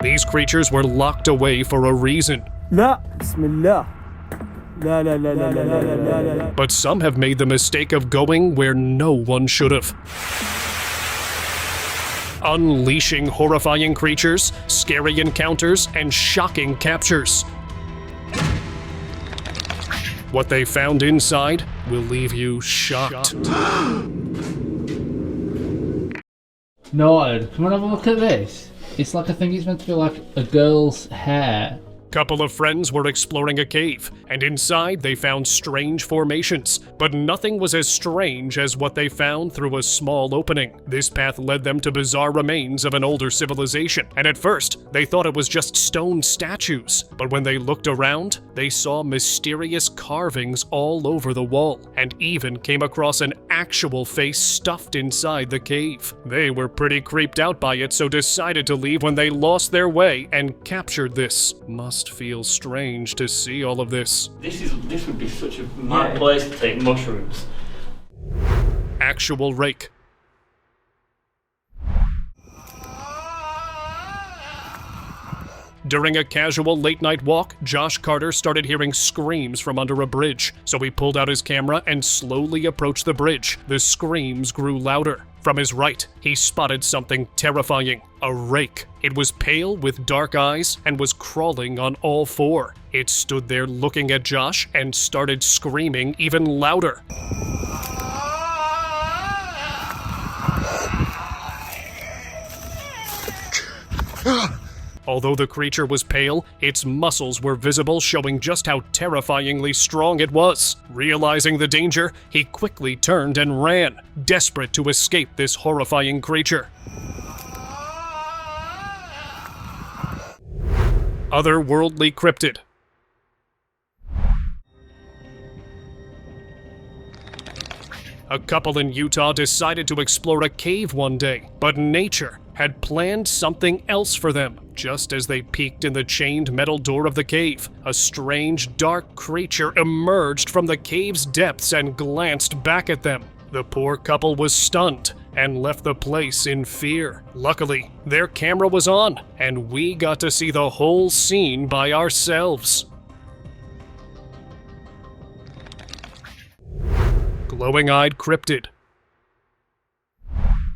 These creatures were locked away for a reason. لا بسم الله لا لا لا لا لا لا لا لا. But some have made the mistake of going where no one should have. Unleashing horrifying creatures, scary encounters, and shocking captures. What they found inside will leave you shocked. Noted. Come on, have a look at this. It's like, I think it's meant to be like a girl's hair. Couple of friends were exploring a cave, and inside they found strange formations, but nothing was as strange as what they found through a small opening. This path led them to bizarre remains of an older civilization, and at first they thought it was just stone statues, but when they looked around, they saw mysterious carvings all over the wall, and even came across an actual face stuffed inside the cave. They were pretty creeped out by it, so decided to leave when they lost their way and captured this. Must feel strange to see all of this. This would be such a mad place to take mushrooms. Actual rake. During a casual late-night walk, Josh Carter started hearing screams from under a bridge, so he pulled out his camera and slowly approached the bridge. The screams grew louder. From his right, he spotted something terrifying, a rake. It was pale with dark eyes and was crawling on all four. It stood there looking at Josh and started screaming even louder. Although the creature was pale, its muscles were visible, showing just how terrifyingly strong it was. Realizing the danger, he quickly turned and ran, desperate to escape this horrifying creature. Otherworldly cryptid. A couple in Utah decided to explore a cave one day, but nature had planned something else for them. Just as they peeked in the chained metal door of the cave, a strange, dark creature emerged from the cave's depths and glanced back at them. The poor couple was stunned and left the place in fear. Luckily, their camera was on, and we got to see the whole scene by ourselves. Glowing-eyed cryptid.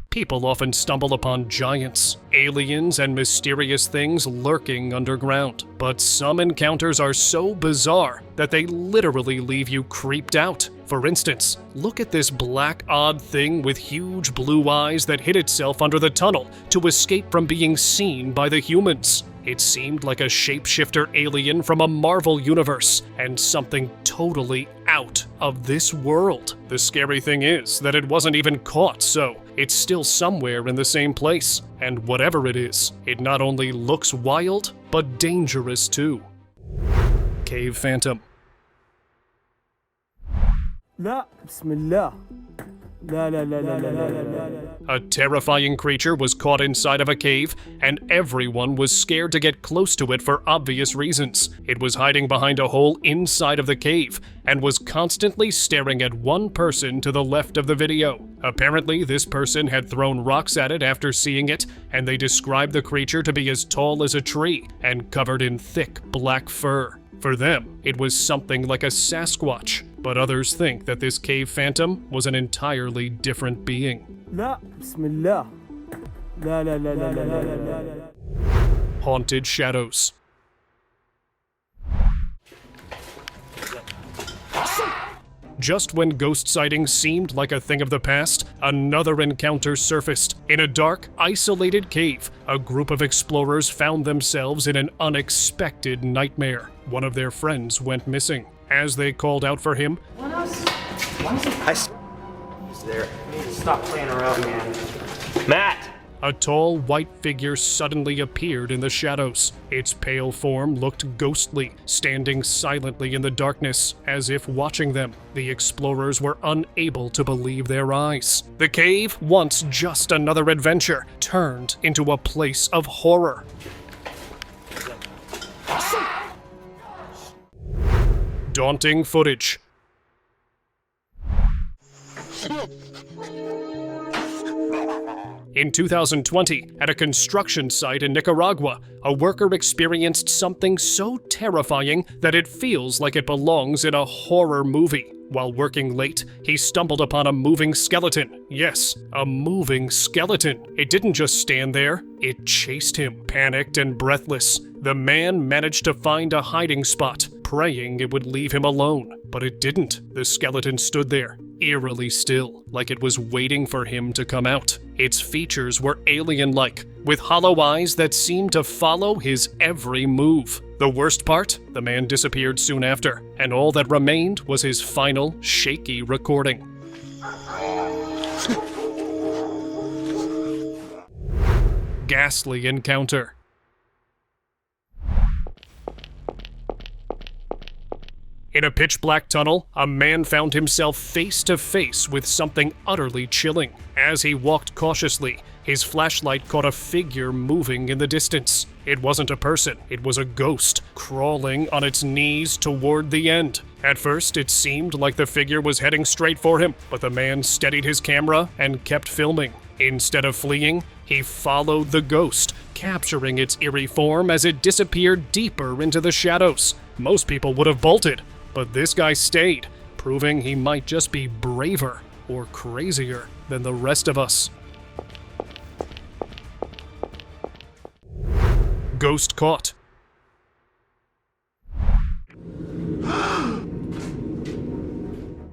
People often stumble upon giants, aliens, and mysterious things lurking underground. But some encounters are so bizarre that they literally leave you creeped out. For instance, look at this black odd thing with huge blue eyes that hid itself under the tunnel to escape from being seen by the humans. It seemed like a shapeshifter alien from a Marvel universe, and something totally out of this world. The scary thing is that it wasn't even caught, so it's still somewhere in the same place. And whatever it is, it not only looks wild, but dangerous too. Cave Phantom. لا بسم الله لا لا لا لا لا لا لا. A terrifying creature was caught inside of a cave, and everyone was scared to get close to it for obvious reasons. It was hiding behind a hole inside of the cave, and was constantly staring at one person to the left of the video. Apparently, this person had thrown rocks at it after seeing it, and they described the creature to be as tall as a tree, and covered in thick black fur. For them, it was something like a Sasquatch, but others think that this cave phantom was an entirely different being. لا بسم الله لا لا لا لا لا لا لا. Haunted shadows. Just when ghost sightings seemed like a thing of the past, another encounter surfaced. In a dark, isolated cave, a group of explorers found themselves in an unexpected nightmare. One of their friends went missing. As they called out for him, He's there. Stop playing around, man. Matt! a tall white figure suddenly appeared in the shadows. Its pale form looked ghostly, standing silently in the darkness, as if watching them. The explorers were unable to believe their eyes. The cave, once just another adventure, turned into a place of horror. Daunting footage. In 2020, at a construction site in Nicaragua, a worker experienced something so terrifying that it feels like it belongs in a horror movie. While working late, he stumbled upon a moving skeleton. Yes, a moving skeleton. It didn't just stand there, it chased him. Panicked and breathless, the man managed to find a hiding spot, praying it would leave him alone. But it didn't. The skeleton stood there, eerily still, like it was waiting for him to come out. Its features were alien-like, with hollow eyes that seemed to follow his every move. The worst part? The man disappeared soon after, and all that remained was his final, shaky recording. Ghastly encounter. In a pitch-black tunnel, a man found himself face-to-face with something utterly chilling. As he walked cautiously, his flashlight caught a figure moving in the distance. It wasn't a person, it was a ghost, crawling on its knees toward the end. At first, it seemed like the figure was heading straight for him, but the man steadied his camera and kept filming. Instead of fleeing, he followed the ghost, capturing its eerie form as it disappeared deeper into the shadows. Most people would have bolted, but this guy stayed, proving he might just be braver or crazier than the rest of us. Ghost caught.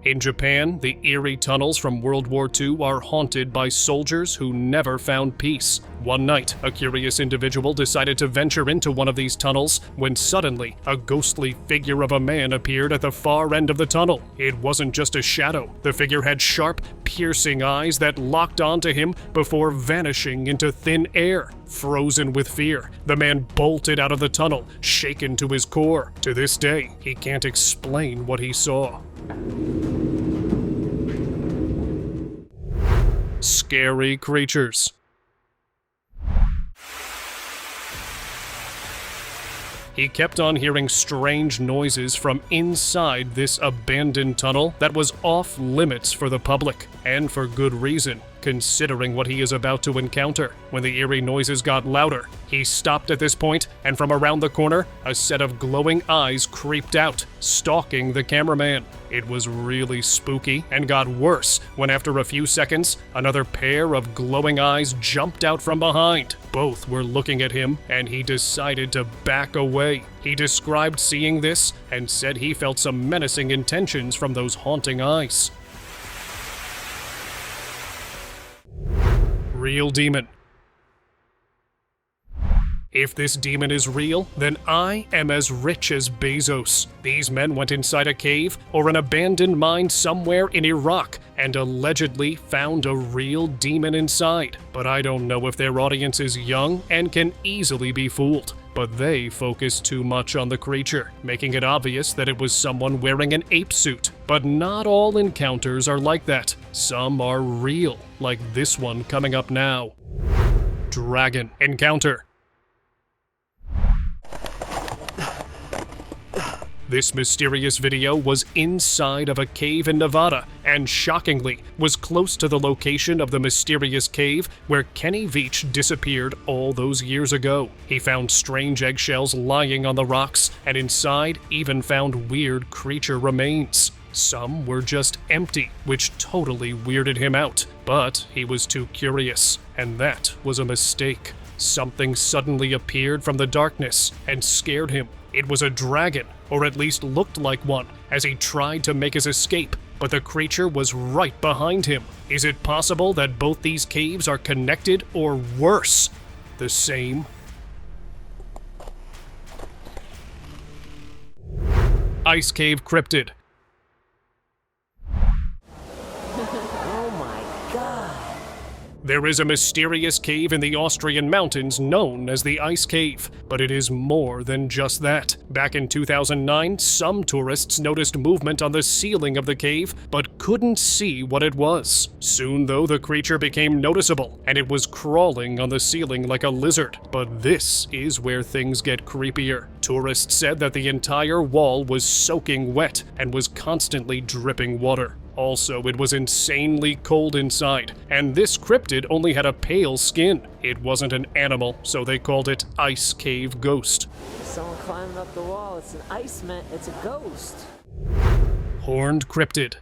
In Japan, the eerie tunnels from World War II are haunted by soldiers who never found peace. One night, a curious individual decided to venture into one of these tunnels when suddenly a ghostly figure of a man appeared at the far end of the tunnel. It wasn't just a shadow. The figure had sharp, piercing eyes that locked onto him before vanishing into thin air. Frozen with fear, the man bolted out of the tunnel, shaken to his core. To this day, he can't explain what he saw. Scary creatures. He kept on hearing strange noises from inside this abandoned tunnel that was off limits for the public, and for good reason, considering what he is about to encounter. When the eerie noises got louder, he stopped at this point, and from around the corner, a set of glowing eyes creeped out, stalking the cameraman. It was really spooky, and got worse when after a few seconds, another pair of glowing eyes jumped out from behind. Both were looking at him, and he decided to back away. He described seeing this, and said he felt some menacing intentions from those haunting eyes. Real demon. If this demon is real, then I am as rich as Bezos. These men went inside a cave or an abandoned mine somewhere in Iraq and allegedly found a real demon inside. But I don't know if their audience is young and can easily be fooled. But they focus too much on the creature, making it obvious that it was someone wearing an ape suit. But not all encounters are like that. Some are real, like this one coming up now. Dragon encounter. This mysterious video was inside of a cave in Nevada, and shockingly, was close to the location of the mysterious cave where Kenny Veach disappeared all those years ago. He found strange eggshells lying on the rocks, and inside even found weird creature remains. Some were just empty, which totally weirded him out, but he was too curious, and that was a mistake. Something suddenly appeared from the darkness and scared him. It was a dragon, or at least looked like one, as he tried to make his escape, but the creature was right behind him. Is it possible that both these caves are connected, or worse, the same? Ice Cave Cryptid. There is a mysterious cave in the Austrian mountains known as the Ice Cave, but it is more than just that. Back in 2009, some tourists noticed movement on the ceiling of the cave, but couldn't see what it was. Soon, though, the creature became noticeable, and it was crawling on the ceiling like a lizard. But this is where things get creepier. Tourists said that the entire wall was soaking wet and was constantly dripping water. Also, it was insanely cold inside, and this cryptid only had a pale skin. It wasn't an animal, so they called it Ice Cave Ghost. Someone climbing up the wall. It's an ice man. It's a ghost. Horned cryptid.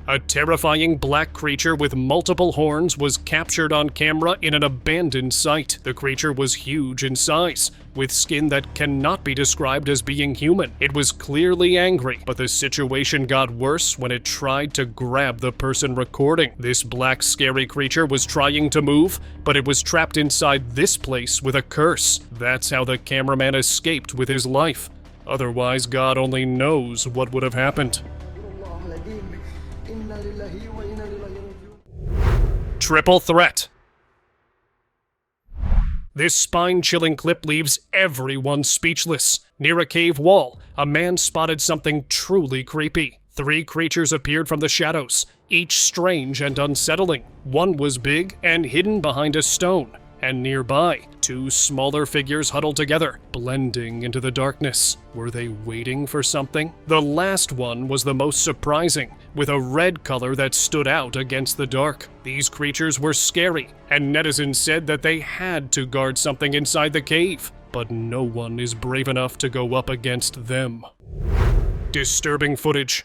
A terrifying black creature with multiple horns was captured on camera in an abandoned site. The creature was huge in size, with skin that cannot be described as being human. It was clearly angry, but the situation got worse when it tried to grab the person recording. This black scary creature was trying to move, but it was trapped inside this place with a curse. That's how the cameraman escaped with his life. Otherwise, God only knows what would have happened. Triple threat. This spine-chilling clip leaves everyone speechless. Near a cave wall, a man spotted something truly creepy. 3 creatures appeared from the shadows, each strange and unsettling. One was big and hidden behind a stone, and nearby, 2 smaller figures huddled together, blending into the darkness. Were they waiting for something? The last one was the most surprising, with a red color that stood out against the dark. These creatures were scary, and netizens said that they had to guard something inside the cave, but no one is brave enough to go up against them. Disturbing footage.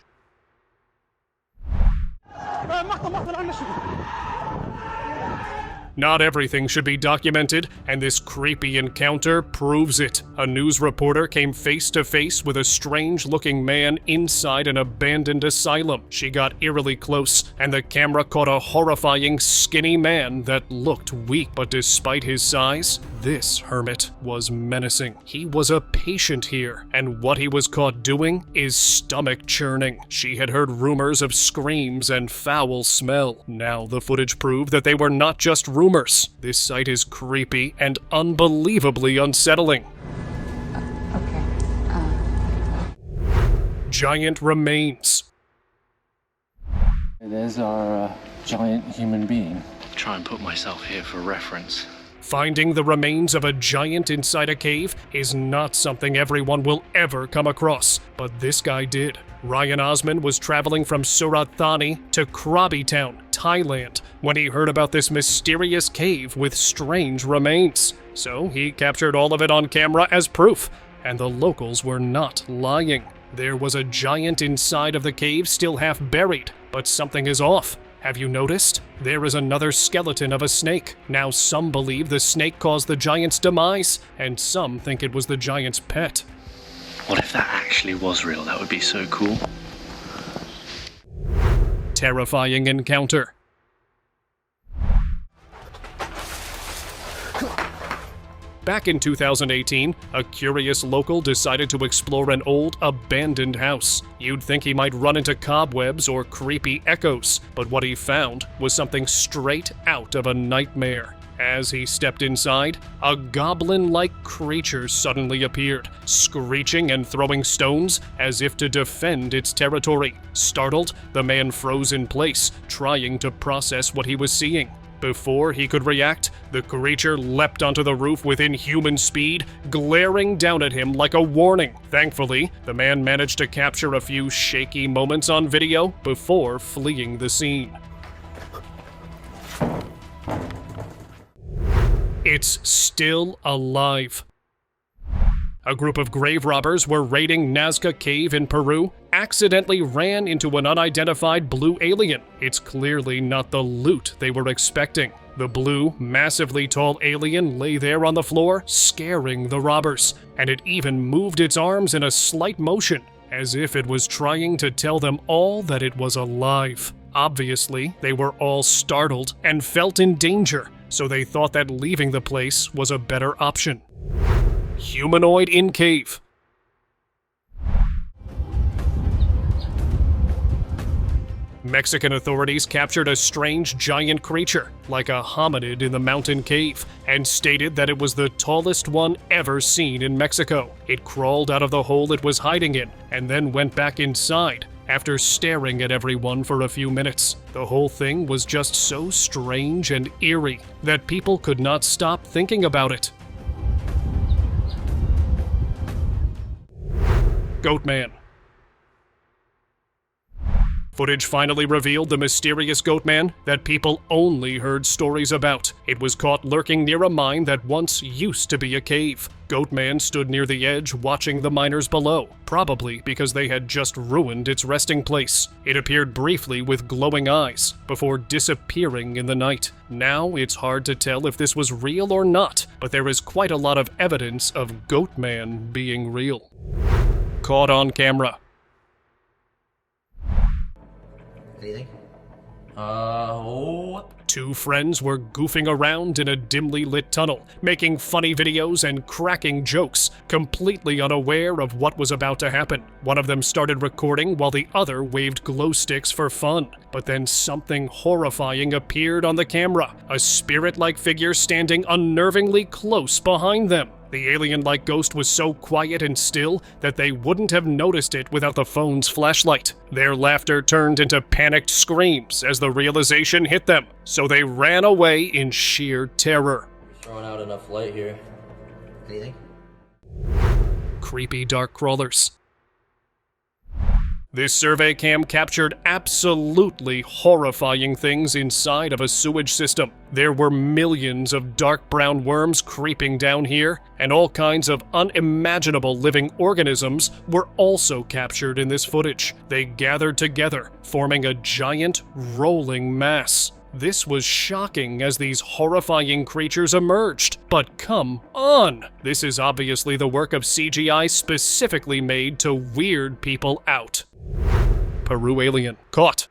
Not everything should be documented, and this creepy encounter proves it. A news reporter came face to face with a strange-looking man inside an abandoned asylum. She got eerily close, and the camera caught a horrifying, skinny man that looked weak. But despite his size, this hermit was menacing. He was a patient here, and what he was caught doing is stomach-churning. She had heard rumors of screams and foul smell. Now the footage proved that they were not just rumors. This site is creepy and unbelievably unsettling. Giant remains. There's our giant human being. Try and put myself here for reference. Finding the remains of a giant inside a cave is not something everyone will ever come across, but this guy did. Ryan Osman was traveling from Surat Thani to Krabi Town, Thailand, when he heard about this mysterious cave with strange remains. So he captured all of it on camera as proof, and the locals were not lying. There was a giant inside of the cave still half buried, but something is off. Have you noticed? There is another skeleton of a snake. Now some believe the snake caused the giant's demise, and some think it was the giant's pet. What if that actually was real? That would be so cool. Terrifying encounter. Back in 2018, a curious local decided to explore an old, abandoned house. You'd think he might run into cobwebs or creepy echoes, but what he found was something straight out of a nightmare. As he stepped inside, a goblin-like creature suddenly appeared, screeching and throwing stones as if to defend its territory. Startled, the man froze in place, trying to process what he was seeing. Before he could react, the creature leapt onto the roof with inhuman speed, glaring down at him like a warning. Thankfully, the man managed to capture a few shaky moments on video before fleeing the scene. It's still alive. A group of grave robbers were raiding Nazca Cave in Peru, accidentally ran into an unidentified blue alien. It's clearly not the loot they were expecting. The blue, massively tall alien lay there on the floor, scaring the robbers, and it even moved its arms in a slight motion, as if it was trying to tell them all that it was alive. Obviously, they were all startled and felt in danger, so they thought that leaving the place was a better option. Humanoid in cave. Mexican authorities captured a strange giant creature, like a hominid in the mountain cave, and stated that it was the tallest one ever seen in Mexico. It crawled out of the hole it was hiding in, and then went back inside, after staring at everyone for a few minutes. The whole thing was just so strange and eerie that people could not stop thinking about it. Goatman. Footage finally revealed the mysterious Goatman that people only heard stories about. It was caught lurking near a mine that once used to be a cave. Goatman stood near the edge watching the miners below, probably because they had just ruined its resting place. It appeared briefly with glowing eyes, before disappearing in the night. Now it's hard to tell if this was real or not, but there is quite a lot of evidence of Goatman being real. Caught on camera. Anything? Two friends were goofing around in a dimly lit tunnel, making funny videos and cracking jokes, completely unaware of what was about to happen. One of them started recording while the other waved glow sticks for fun. But then something horrifying appeared on the camera, a spirit-like figure standing unnervingly close behind them. The alien-like ghost was so quiet and still that they wouldn't have noticed it without the phone's flashlight. Their laughter turned into panicked screams as the realization hit them, so they ran away in sheer terror. Throwing out enough light here. Anything? Creepy dark crawlers. This survey cam captured absolutely horrifying things inside of a sewage system. There were millions of dark brown worms creeping down here, and all kinds of unimaginable living organisms were also captured in this footage. They gathered together, forming a giant rolling mass. This was shocking as these horrifying creatures emerged. But come on! This is obviously the work of CGI specifically made to weird people out. Peru alien. Caught.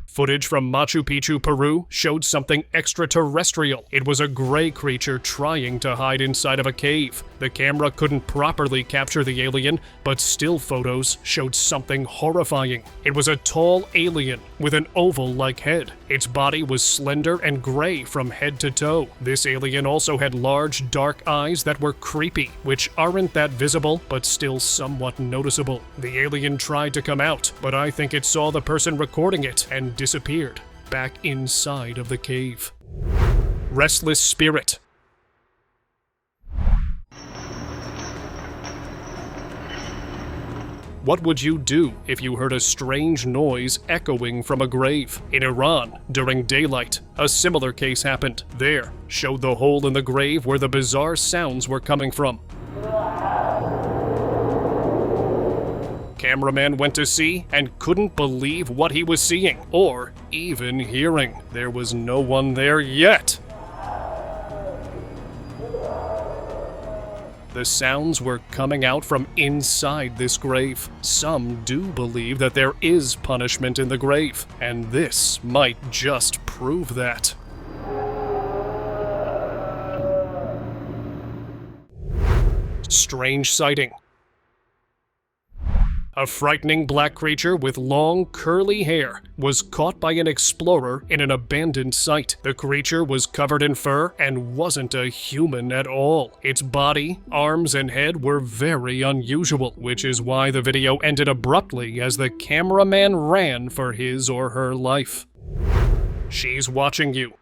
Footage from Machu Picchu, Peru showed something extraterrestrial. It was a gray creature trying to hide inside of a cave. The camera couldn't properly capture the alien, but still photos showed something horrifying. It was a tall alien with an oval-like head. Its body was slender and gray from head to toe. This alien also had large, dark eyes that were creepy, which aren't that visible, but still somewhat noticeable. The alien tried to come out, but I think it saw the person recording it and disappeared back inside of the cave. Restless spirit. What would you do if you heard a strange noise echoing from a grave? In Iran, during daylight, a similar case happened. There, showed the hole in the grave where the bizarre sounds were coming from. Cameraman went to see and couldn't believe what he was seeing, or even hearing. There was no one there yet. The sounds were coming out from inside this grave. Some do believe that there is punishment in the grave, and this might just prove that. Strange sighting. A frightening black creature with long, curly hair was caught by an explorer in an abandoned site. The creature was covered in fur and wasn't a human at all. Its body, arms, and head were very unusual, which is why the video ended abruptly as the cameraman ran for his or her life. She's watching you.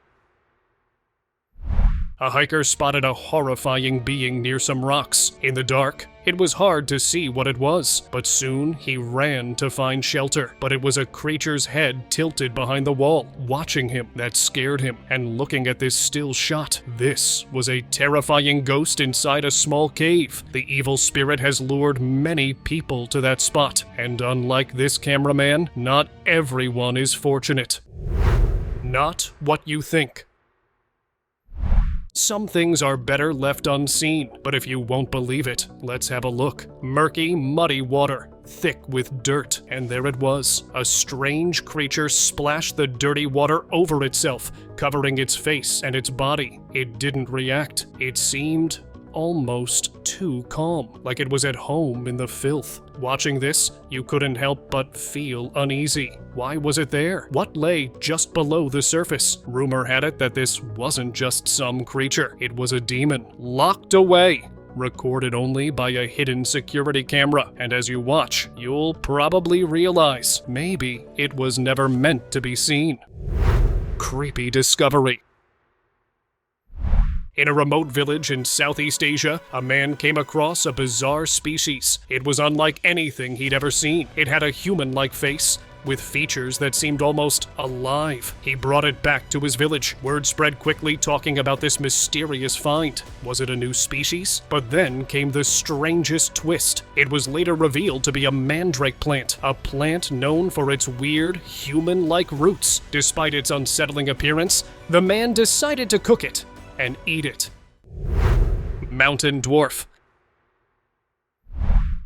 A hiker spotted a horrifying being near some rocks. In the dark, it was hard to see what it was, but soon he ran to find shelter. But it was a creature's head tilted behind the wall, watching him. That scared him, and looking at this still shot, this was a terrifying ghost inside a small cave. The evil spirit has lured many people to that spot, and unlike this cameraman, not everyone is fortunate. Not what you think. Some things are better left unseen, but if you won't believe it, let's have a look. Murky, muddy water, thick with dirt, and there it was. A strange creature splashed the dirty water over itself, covering its face and its body. It didn't react. It seemed almost too calm, like it was at home in the filth. Watching this, you couldn't help but feel uneasy. Why was it there? What lay just below the surface? Rumor had it that this wasn't just some creature. It was a demon, locked away, recorded only by a hidden security camera. And as you watch, you'll probably realize maybe it was never meant to be seen. Creepy discovery. In a remote village in Southeast Asia, a man came across a bizarre species. It was unlike anything he'd ever seen. It had a human-like face, with features that seemed almost alive. He brought it back to his village. Word spread quickly talking about this mysterious find. Was it a new species? But then came the strangest twist. It was later revealed to be a mandrake plant, a plant known for its weird, human-like roots. Despite its unsettling appearance, the man decided to cook it and eat it. Mountain dwarf.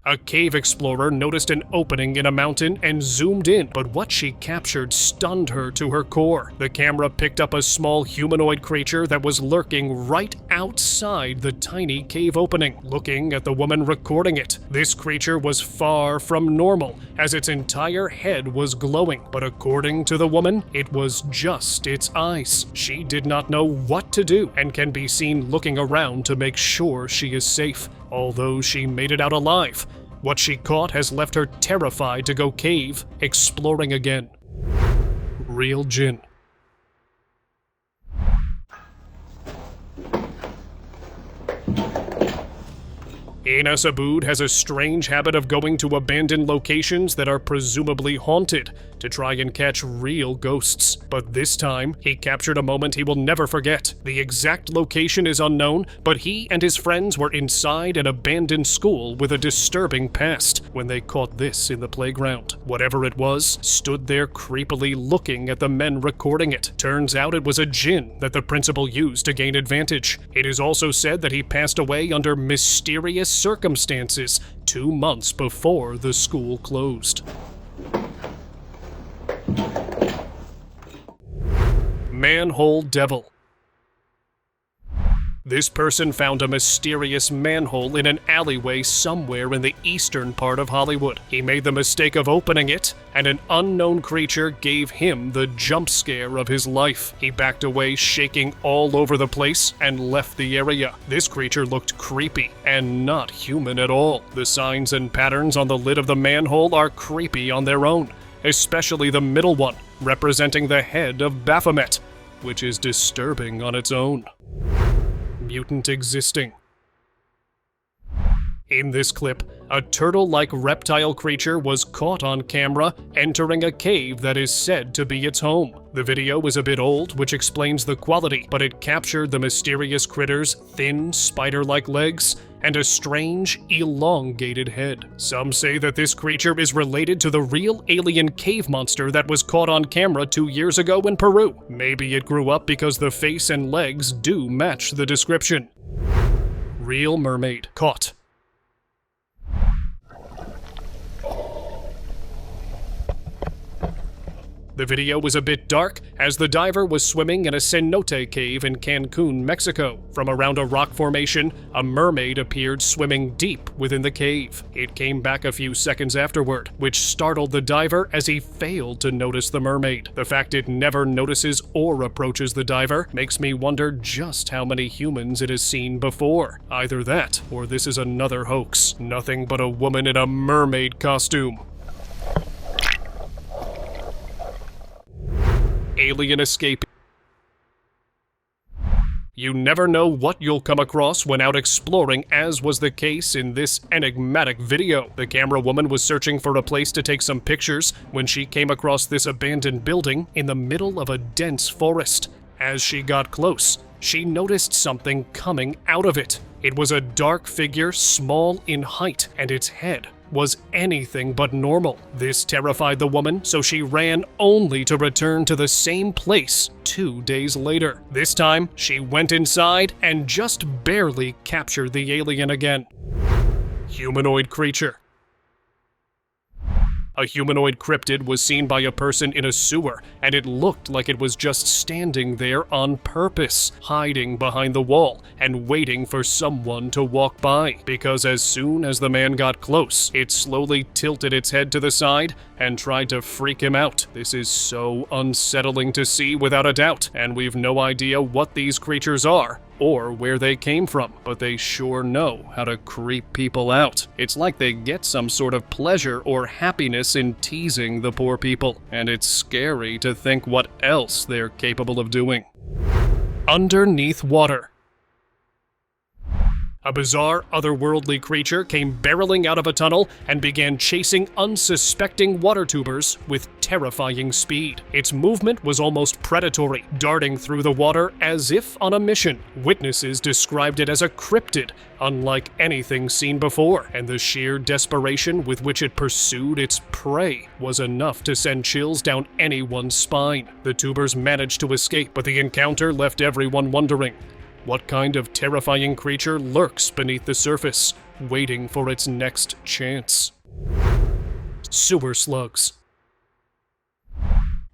A cave explorer noticed an opening in a mountain and zoomed in, but what she captured stunned her to her core. The camera picked up a small humanoid creature that was lurking right outside the tiny cave opening, looking at the woman recording it. This creature was far from normal, as its entire head was glowing, but according to the woman, it was just its eyes. She did not know what to do and can be seen looking around to make sure she is safe, although she made it out alive. What she caught has left her terrified to go cave exploring again. Real gin. Anas Abood has a strange habit of going to abandoned locations that are presumably haunted to try and catch real ghosts. But this time, he captured a moment he will never forget. The exact location is unknown, but he and his friends were inside an abandoned school with a disturbing past when they caught this in the playground. Whatever it was, stood there creepily looking at the men recording it. Turns out it was a djinn that the principal used to gain advantage. It is also said that he passed away under mysterious circumstances 2 months before the school closed. Manhole Devil. This person found a mysterious manhole in an alleyway somewhere in the eastern part of Hollywood. He made the mistake of opening it, and an unknown creature gave him the jump scare of his life. He backed away, shaking all over the place, and left the area. This creature looked creepy and not human at all. The signs and patterns on the lid of the manhole are creepy on their own, especially the middle one, representing the head of Baphomet, which is disturbing on its own. Mutant existing. In this clip, a turtle-like reptile creature was caught on camera entering a cave that is said to be its home. The video is a bit old, which explains the quality, but it captured the mysterious critter's thin, spider-like legs and a strange, elongated head. Some say that this creature is related to the real alien cave monster that was caught on camera 2 years ago in Peru. Maybe it grew up because the face and legs do match the description. Real mermaid caught. The video was a bit dark, as the diver was swimming in a cenote cave in Cancun, Mexico. From around a rock formation, a mermaid appeared swimming deep within the cave. It came back a few seconds afterward, which startled the diver as he failed to notice the mermaid. The fact it never notices or approaches the diver makes me wonder just how many humans it has seen before. Either that, or this is another hoax. Nothing but a woman in a mermaid costume. Alien escape. You never know what you'll come across when out exploring, as was the case in this enigmatic video. The camera woman was searching for a place to take some pictures when she came across this abandoned building in the middle of a dense forest. As she got close, she noticed something coming out of it. It was a dark figure, small in height, and its head was anything but normal. This terrified the woman, so she ran only to return to the same place 2 days later. This time, she went inside and just barely captured the alien again. Humanoid creature. A humanoid cryptid was seen by a person in a sewer, and it looked like it was just standing there on purpose, hiding behind the wall and waiting for someone to walk by. Because as soon as the man got close, it slowly tilted its head to the side and tried to freak him out. This is so unsettling to see without a doubt, and we've no idea what these creatures are or where they came from, but they sure know how to creep people out. It's like they get some sort of pleasure or happiness in teasing the poor people, and it's scary to think what else they're capable of doing. Underneath water. A bizarre, otherworldly creature came barreling out of a tunnel and began chasing unsuspecting water tubers with terrifying speed. Its movement was almost predatory, darting through the water as if on a mission. Witnesses described it as a cryptid, unlike anything seen before, and the sheer desperation with which it pursued its prey was enough to send chills down anyone's spine. The tubers managed to escape, but the encounter left everyone wondering, what kind of terrifying creature lurks beneath the surface, waiting for its next chance? Sewer slugs.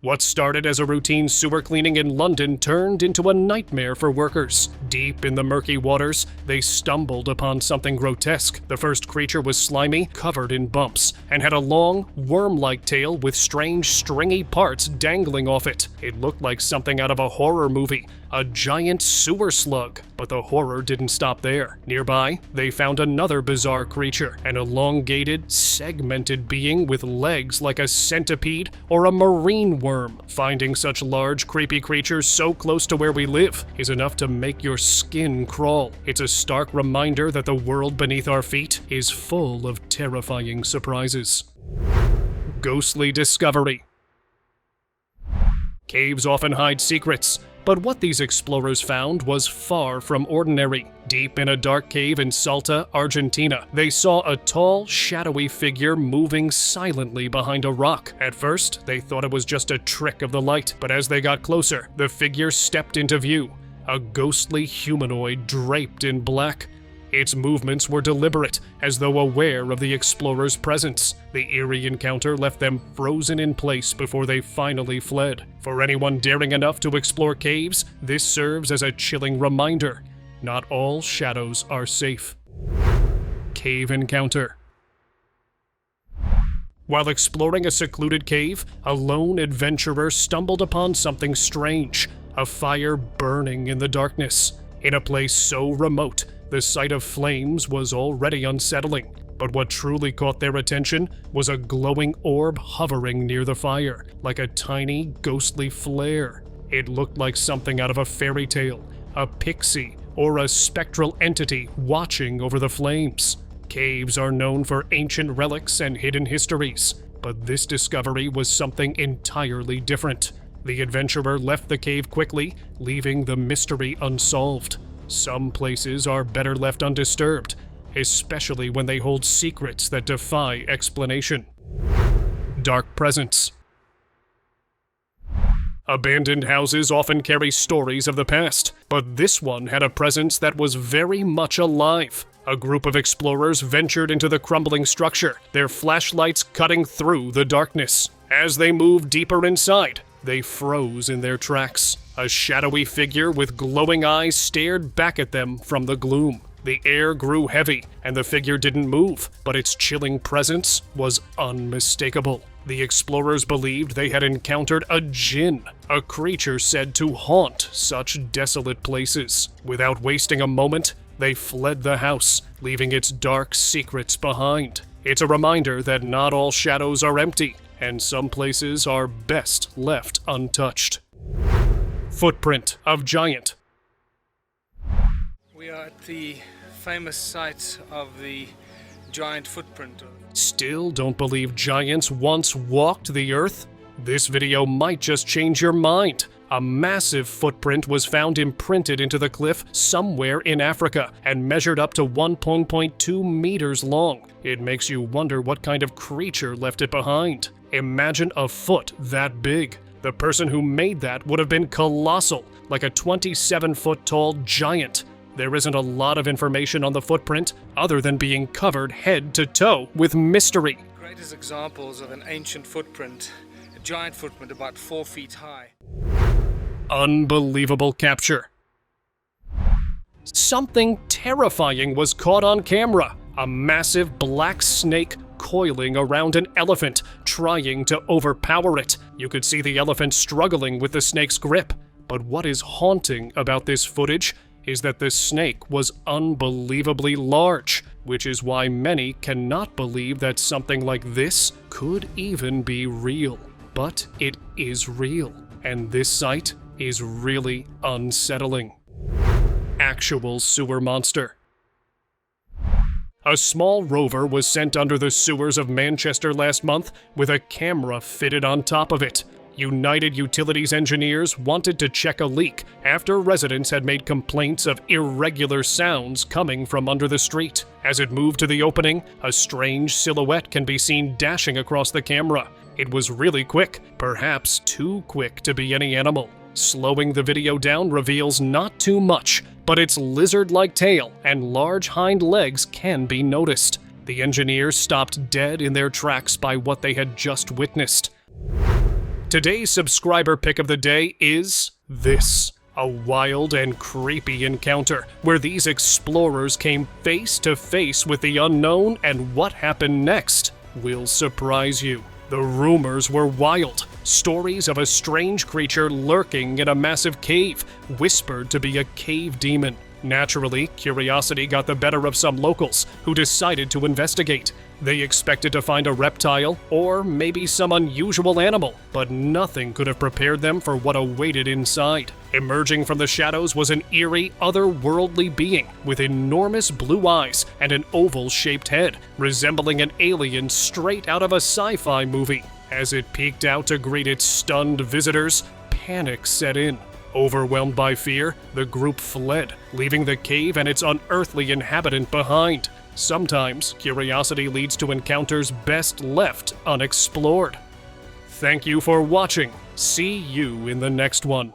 What started as a routine sewer cleaning in London turned into a nightmare for workers. Deep in the murky waters, they stumbled upon something grotesque. The first creature was slimy, covered in bumps, and had a long, worm-like tail with strange, stringy parts dangling off it. It looked like something out of a horror movie, a giant sewer slug. But the horror didn't stop there. Nearby, they found another bizarre creature, an elongated, segmented being with legs like a centipede or a marine worm. Finding such large, creepy creatures so close to where we live is enough to make your skin crawl. It's a stark reminder that the world beneath our feet is full of terrifying surprises. Ghostly discovery. Caves often hide secrets, but what these explorers found was far from ordinary. Deep in a dark cave in Salta, Argentina, they saw a tall, shadowy figure moving silently behind a rock. At first, they thought it was just a trick of the light, but as they got closer, the figure stepped into view, a ghostly humanoid draped in black. Its movements were deliberate, as though aware of the explorers' presence. The eerie encounter left them frozen in place before they finally fled. For anyone daring enough to explore caves, this serves as a chilling reminder. Not all shadows are safe. Cave encounter. While exploring a secluded cave, a lone adventurer stumbled upon something strange, a fire burning in the darkness. In a place so remote, the sight of flames was already unsettling, but what truly caught their attention was a glowing orb hovering near the fire, like a tiny, ghostly flare. It looked like something out of a fairy tale, a pixie, or a spectral entity watching over the flames. Caves are known for ancient relics and hidden histories, but this discovery was something entirely different. The adventurer left the cave quickly, leaving the mystery unsolved. Some places are better left undisturbed, especially when they hold secrets that defy explanation. Dark presence. Abandoned houses often carry stories of the past, but this one had a presence that was very much alive. A group of explorers ventured into the crumbling structure, their flashlights cutting through the darkness. As they moved deeper inside, they froze in their tracks. A shadowy figure with glowing eyes stared back at them from the gloom. The air grew heavy, and the figure didn't move, but its chilling presence was unmistakable. The explorers believed they had encountered a jinn, a creature said to haunt such desolate places. Without wasting a moment, they fled the house, leaving its dark secrets behind. It's a reminder that not all shadows are empty, and some places are best left untouched. Footprint of giant. We are at the famous site of the giant footprint. Still don't believe giants once walked the earth? This video might just change your mind. A massive footprint was found imprinted into the cliff somewhere in Africa and measured up to 1.2 meters long. It makes you wonder what kind of creature left it behind. Imagine a foot that big. The person who made that would have been colossal, like a 27-foot-tall giant. There isn't a lot of information on the footprint, other than being covered head to toe with mystery. Greatest examples of an ancient footprint, a giant footprint about 4 feet high. Unbelievable capture. Something terrifying was caught on camera. A massive black snake coiling around an elephant, trying to overpower it. You could see the elephant struggling with the snake's grip. But what is haunting about this footage is that the snake was unbelievably large, which is why many cannot believe that something like this could even be real. But it is real, and this sight is really unsettling. Actual sewer monster. A small rover was sent under the sewers of Manchester last month with a camera fitted on top of it. United Utilities engineers wanted to check a leak after residents had made complaints of irregular sounds coming from under the street. As it moved to the opening, a strange silhouette can be seen dashing across the camera. It was really quick, perhaps too quick to be any animal. Slowing the video down reveals not too much, but its lizard-like tail and large hind legs can be noticed. The engineers stopped dead in their tracks by what they had just witnessed. Today's subscriber pick of the day is this. A wild and creepy encounter where these explorers came face to face with the unknown, and what happened next will surprise you. The rumors were wild. Stories of a strange creature lurking in a massive cave, whispered to be a cave demon. Naturally, curiosity got the better of some locals, who decided to investigate. They expected to find a reptile, or maybe some unusual animal, but nothing could have prepared them for what awaited inside. Emerging from the shadows was an eerie, otherworldly being with enormous blue eyes and an oval-shaped head, resembling an alien straight out of a sci-fi movie. As it peeked out to greet its stunned visitors, panic set in. Overwhelmed by fear, the group fled, leaving the cave and its unearthly inhabitant behind. Sometimes, curiosity leads to encounters best left unexplored. Thank you for watching. See you in the next one.